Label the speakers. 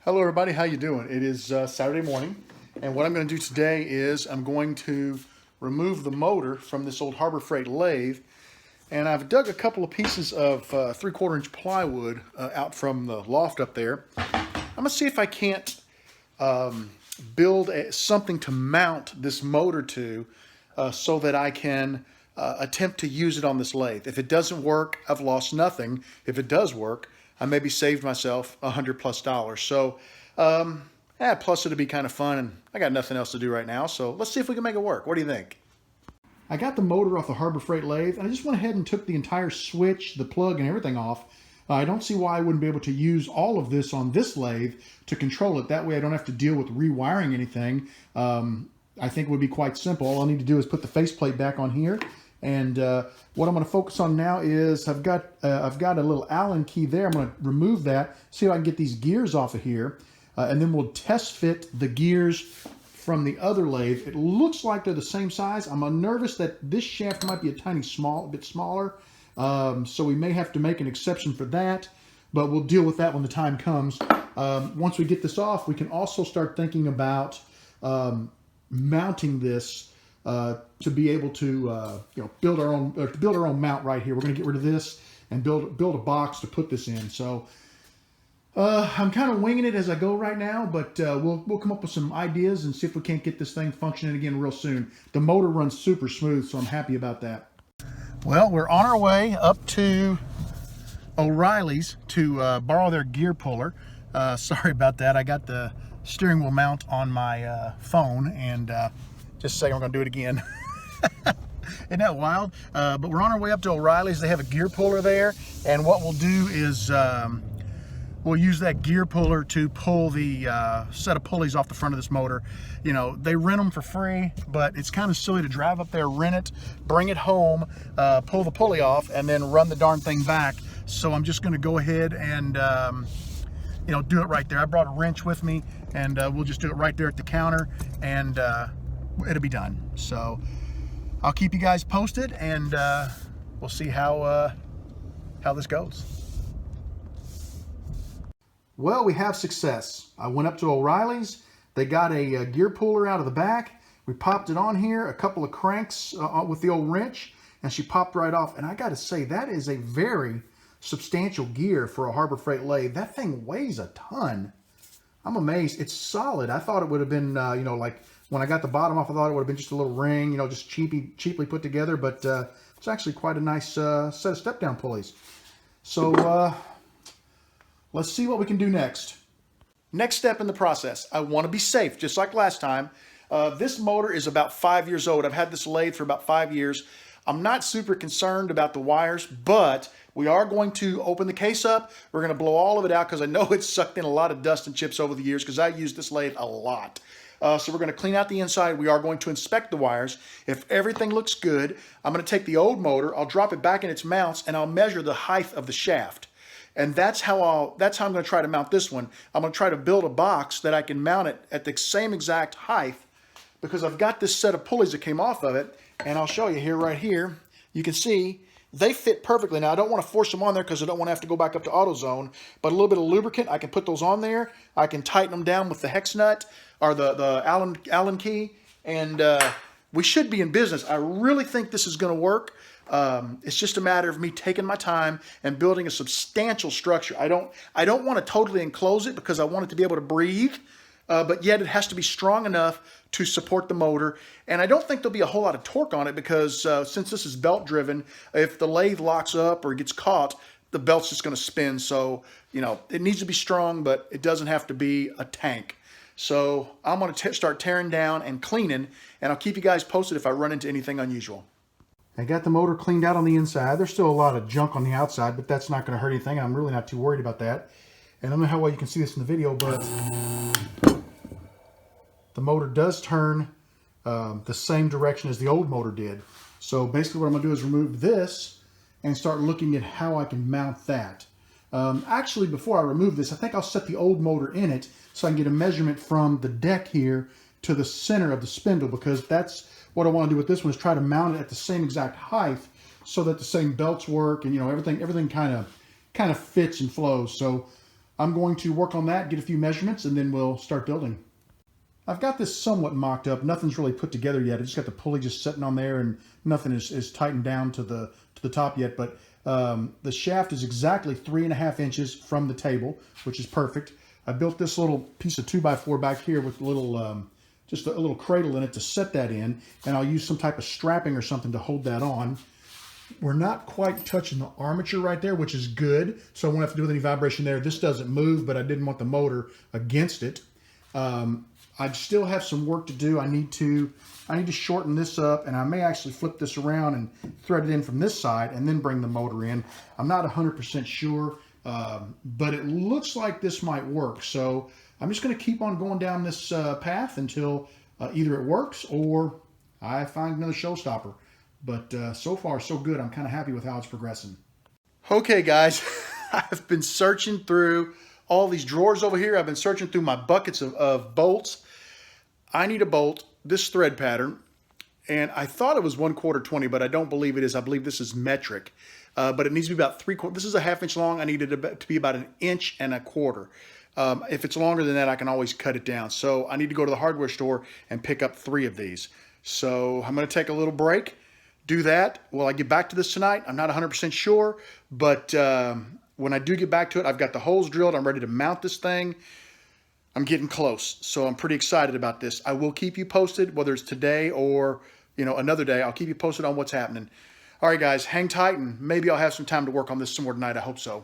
Speaker 1: Hello everybody, how you doing? It is Saturday morning, and what I'm going to do today is I'm going to remove the motor from this old Harbor Freight lathe, and I've dug a couple of pieces of 3/4 inch plywood out from the loft up there. I'm going to see if I can't build something to mount this motor to so that I can attempt to use it on this lathe. If it doesn't work, I've lost nothing. If it does work, I maybe saved myself $100+. So, plus it'll be kind of fun, and I got nothing else to do right now. So let's see if we can make it work. What do you think? I got the motor off the Harbor Freight lathe, and I just went ahead and took the entire switch, the plug, and everything off. I don't see why I wouldn't be able to use all of this on this lathe to control it. That way I don't have to deal with rewiring anything. I think it would be quite simple. All I need to do is put the faceplate back on here. And what I'm going to focus on now is I've got a little Allen key there. I'm going to remove that, see if I can get these gears off of here, and then we'll test fit the gears from the other lathe. It looks like they're the same size. I'm nervous that this shaft might be a bit smaller, so we may have to make an exception for that, but we'll deal with that when the time comes. Once we get this off, we can also start thinking about mounting this to be able to build our own mount right here. We're going to get rid of this and build a box to put this in. So I'm kind of winging it as I go right now, but we'll come up with some ideas and see if we can't get this thing functioning again real soon. The motor runs super smooth, so I'm happy about that. Well, we're on our way up to O'Reilly's to borrow their gear puller. Sorry about that. I got the steering wheel mount on my phone, and just saying, we're going to do it again. Isn't that wild? But we're on our way up to O'Reilly's. They have a gear puller there, and what we'll do is we'll use that gear puller to pull the set of pulleys off the front of this motor. You know, they rent them for free, but it's kind of silly to drive up there, rent it, bring it home, pull the pulley off, and then run the darn thing back. So I'm just going to go ahead and do it right there. I brought a wrench with me, and we'll just do it right there at the counter, and it'll be done. So I'll keep you guys posted, and we'll see how this goes. Well, we have success. I went up to O'Reilly's. They got a gear puller out of the back. We popped it on here, a couple of cranks with the old wrench, and she popped right off. And I got to say, that is a very substantial gear for a Harbor Freight lathe. That thing weighs a ton. I'm amazed. It's solid. I thought it would have been, like when I got the bottom off, I thought it would have been just a little ring, just cheaply put together. But it's actually quite a nice set of step-down pulleys. So let's see what we can do next. Next step in the process, I want to be safe, just like last time. This motor is about 5 years old. I've had this lathe for about 5 years. I'm not super concerned about the wires, but we are going to open the case up. We're going to blow all of it out because I know it's sucked in a lot of dust and chips over the years because I used this lathe a lot. So we're going to clean out the inside. We are going to inspect the wires. If everything looks good, I'm going to take the old motor, I'll drop it back in its mounts, and I'll measure the height of the shaft. And that's how I'm going to try to mount this one. I'm going to try to build a box that I can mount it at the same exact height, because I've got this set of pulleys that came off of it, and I'll show you here, right here. You can see they fit perfectly. Now, I don't want to force them on there because I don't want to have to go back up to AutoZone, but a little bit of lubricant, I can put those on there. I can tighten them down with the hex nut or the Allen key, and we should be in business. I really think this is going to work. It's just a matter of me taking my time and building a substantial structure. I don't want to totally enclose it because I want it to be able to breathe, but yet it has to be strong enough to support the motor. And I don't think there'll be a whole lot of torque on it because since this is belt driven, if the lathe locks up or gets caught, the belt's just going to spin. So, it needs to be strong, but it doesn't have to be a tank. So I'm going to start tearing down and cleaning, and I'll keep you guys posted if I run into anything unusual. I got the motor cleaned out on the inside. There's still a lot of junk on the outside, but that's not going to hurt anything. I'm really not too worried about that. And I don't know how well you can see this in the video, but the motor does turn the same direction as the old motor did. So basically what I'm going to do is remove this and start looking at how I can mount that. Actually, before I remove this, I think I'll set the old motor in it so I can get a measurement from the deck here to the center of the spindle, because that's what I want to do with this one, is try to mount it at the same exact height so that the same belts work and everything kind of fits and flows. So I'm going to work on that, get a few measurements, and then we'll start building. I've got this somewhat mocked up. Nothing's really put together yet. I just got the pulley just sitting on there, and nothing is tightened down to the top yet. But the shaft is exactly 3.5 inches from the table, which is perfect. I built this little piece of 2x4 back here with a little, just a little cradle in it to set that in, and I'll use some type of strapping or something to hold that on. We're not quite touching the armature right there, which is good, so I won't have to do with any vibration there. This doesn't move, but I didn't want the motor against it. I still have some work to do. I need to shorten this up, and I may actually flip this around and thread it in from this side and then bring the motor in. I'm not 100% sure, but it looks like this might work. So I'm just going to keep on going down this path until either it works or I find another showstopper. But so far, so good. I'm kind of happy with how it's progressing. Okay, guys, I've been searching through all these drawers over here. I've been searching through my buckets of bolts. I need a bolt, this thread pattern, and I thought it was 1/4 20, but I don't believe it is. I believe this is metric, but it needs to be about 3/4. This is a 1/2 inch long. I need it to be about 1 1/4 inches. If it's longer than that, I can always cut it down. So I need to go to the hardware store and pick up 3 of these. So I'm going to take a little break, do that. Will I get back to this tonight? I'm not 100% sure, but when I do get back to it, I've got the holes drilled. I'm ready to mount this thing. I'm getting close, so I'm pretty excited about this. I will keep you posted, whether it's today or another day. I'll keep you posted on what's happening. All right, guys, hang tight, and maybe I'll have some time to work on this some more tonight. I hope so.